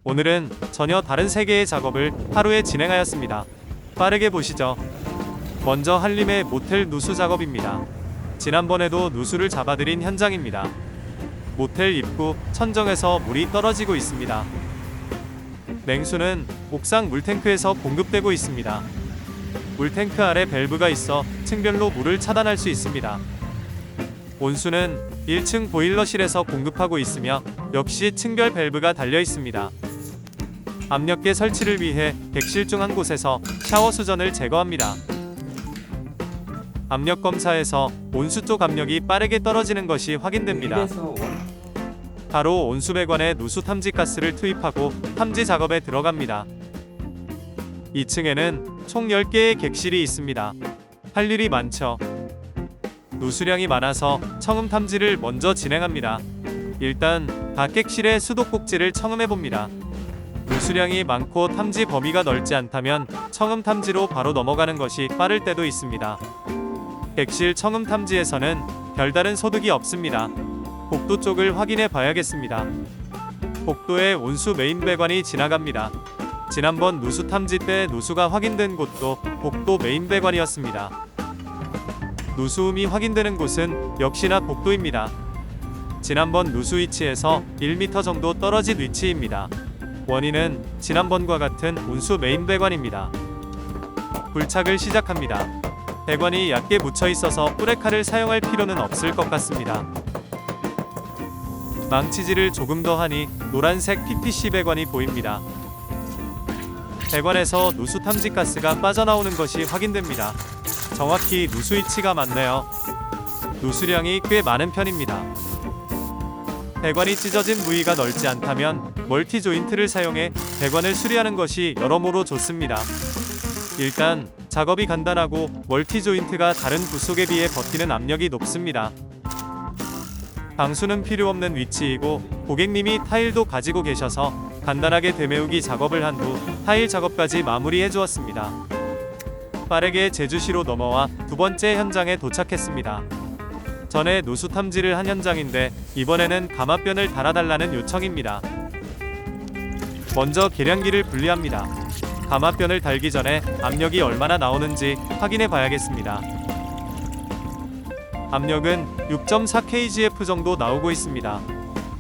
오늘은 전혀 다른 세계의 작업을 하루에 진행하였습니다. 빠르게 보시죠. 먼저 한림의 모텔 누수 작업입니다. 지난번에도 누수를 잡아드린 현장입니다. 모텔 입구 천정에서 물이 떨어지고 있습니다. 냉수는 옥상 물탱크에서 공급되고 있습니다. 물탱크 아래 밸브가 있어 층별로 물을 차단할 수 있습니다. 온수는 1층 보일러실에서 공급하고 있으며 역시 층별 밸브가 달려 있습니다. 압력계 설치를 위해 객실 중 한 곳에서 샤워 수전을 제거합니다. 압력 검사에서 온수 쪽 압력이 빠르게 떨어지는 것이 확인됩니다. 바로 온수 배관에 누수 탐지 가스를 투입하고 탐지 작업에 들어갑니다. 2층에는 총 10개의 객실이 있습니다. 할 일이 많죠. 누수량이 많아서 청음 탐지를 먼저 진행합니다. 일단 각 객실의 수도 꼭지를 청음해 봅니다. 누수량이 많고 탐지 범위가 넓지 않다면 청음 탐지로 바로 넘어가는 것이 빠를 때도 있습니다. 객실 청음 탐지에서는 별다른 소득이 없습니다. 복도 쪽을 확인해 봐야겠습니다. 복도에 온수 메인 배관이 지나갑니다. 지난번 누수 탐지 때 누수가 확인된 곳도 복도 메인 배관이었습니다. 누수음이 확인되는 곳은 역시나 복도입니다. 지난번 누수 위치에서 1m 정도 떨어진 위치입니다. 원인은 지난번과 같은 온수 메인 배관입니다. 불착을 시작합니다. 배관이 얕게 묻혀 있어서 뿌레카를 사용할 필요는 없을 것 같습니다. 망치질을 조금 더 하니 노란색 PPC 배관이 보입니다. 배관에서 누수 탐지 가스가 빠져나오는 것이 확인됩니다. 정확히 누수 위치가 맞네요. 누수량이 꽤 많은 편입니다. 배관이 찢어진 부위가 넓지 않다면 멀티 조인트를 사용해 배관을 수리하는 것이 여러모로 좋습니다. 일단 작업이 간단하고 멀티 조인트가 다른 부속에 비해 버티는 압력이 높습니다. 방수는 필요 없는 위치이고 고객님이 타일도 가지고 계셔서 간단하게 되메우기 작업을 한 후 타일 작업까지 마무리해 주었습니다. 빠르게 제주시로 넘어와 두 번째 현장에 도착했습니다. 전에 누수 탐지를 한 현장인데 이번에는 가마변을 달아달라는 요청입니다. 먼저 계량기를 분리합니다. 가마변을 달기 전에 압력이 얼마나 나오는지 확인해 봐야겠습니다. 압력은 6.4kgf 정도 나오고 있습니다.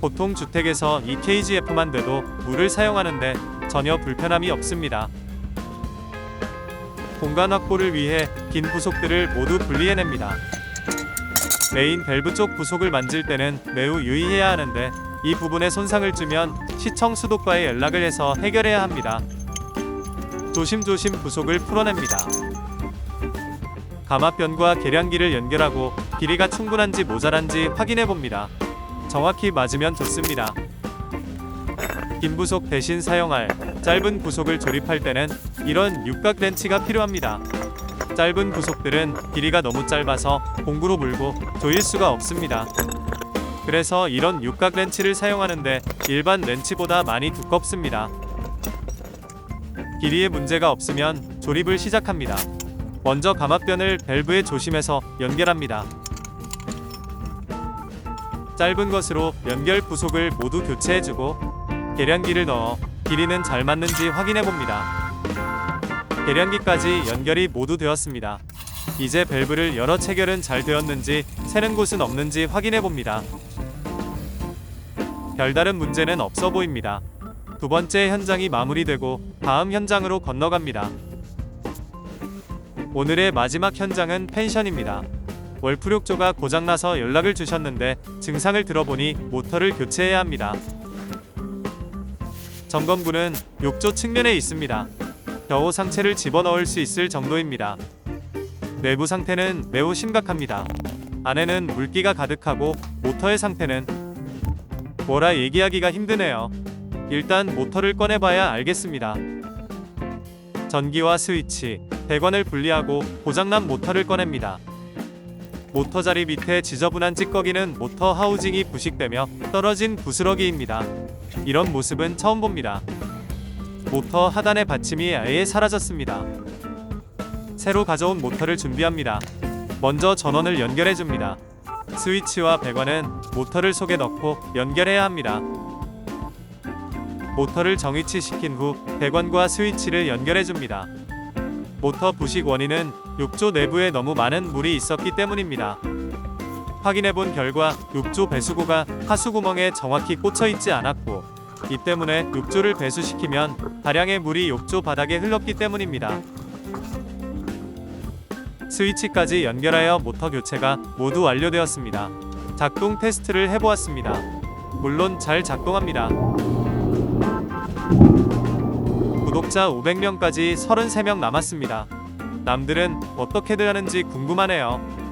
보통 주택에서 2kgf만 돼도 물을 사용하는데 전혀 불편함이 없습니다. 공간 확보를 위해 긴 부속들을 모두 분리해냅니다. 메인 밸브 쪽 부속을 만질 때는 매우 유의해야 하는데 이 부분에 손상을 주면 시청 수도과에 연락을 해서 해결해야 합니다. 조심조심 부속을 풀어냅니다. 가마변과 계량기를 연결하고 길이가 충분한지 모자란지 확인해 봅니다. 정확히 맞으면 좋습니다. 긴 부속 대신 사용할 짧은 부속을 조립할 때는 이런 육각 렌치가 필요합니다. 짧은 부속들은 길이가 너무 짧아서 공구로 물고 조일 수가 없습니다. 그래서 이런 육각 렌치를 사용하는데 일반 렌치보다 많이 두껍습니다. 길이에 문제가 없으면 조립을 시작합니다. 먼저 가마변을 밸브에 조심해서 연결합니다. 짧은 것으로 연결 부속을 모두 교체해주고 계량기를 넣어 길이는 잘 맞는지 확인해봅니다. 계량기까지 연결이 모두 되었습니다. 이제 밸브를 열어 체결은 잘 되었는지 새는 곳은 없는지 확인해봅니다. 별다른 문제는 없어 보입니다. 두 번째 현장이 마무리되고 다음 현장으로 건너갑니다. 오늘의 마지막 현장은 펜션입니다. 월프력조가 고장나서 연락을 주셨는데 증상을 들어보니 모터를 교체해야 합니다. 점검구는 욕조 측면에 있습니다. 겨우 상체를 집어넣을 수 있을 정도입니다. 내부 상태는 매우 심각합니다. 안에는 물기가 가득하고 모터의 상태는 뭐라 얘기하기가 힘드네요. 일단 모터를 꺼내봐야 알겠습니다. 전기와 스위치, 배관을 분리하고 고장난 모터를 꺼냅니다. 모터 자리 밑에 지저분한 찌꺼기는 모터 하우징이 부식되며 떨어진 부스러기입니다. 이런 모습은 처음 봅니다. 모터 하단의 받침이 아예 사라졌습니다. 새로 가져온 모터를 준비합니다. 먼저 전원을 연결해줍니다. 스위치와 배관은 모터를 속에 넣고 연결해야 합니다. 모터를 정위치시킨 후 배관과 스위치를 연결해줍니다. 모터 부식 원인은 욕조 내부에 너무 많은 물이 있었기 때문입니다. 확인해본 결과 욕조 배수구가 하수구멍에 정확히 꽂혀있지 않았고, 이 때문에 욕조를 배수시키면 다량의 물이 욕조 바닥에 흘렀기 때문입니다. 스위치까지 연결하여 모터 교체가 모두 완료되었습니다. 작동 테스트를 해보았습니다. 물론 잘 작동합니다. 구독자 500명까지 33명 남았습니다. 남들은 어떻게들 하는지 궁금하네요.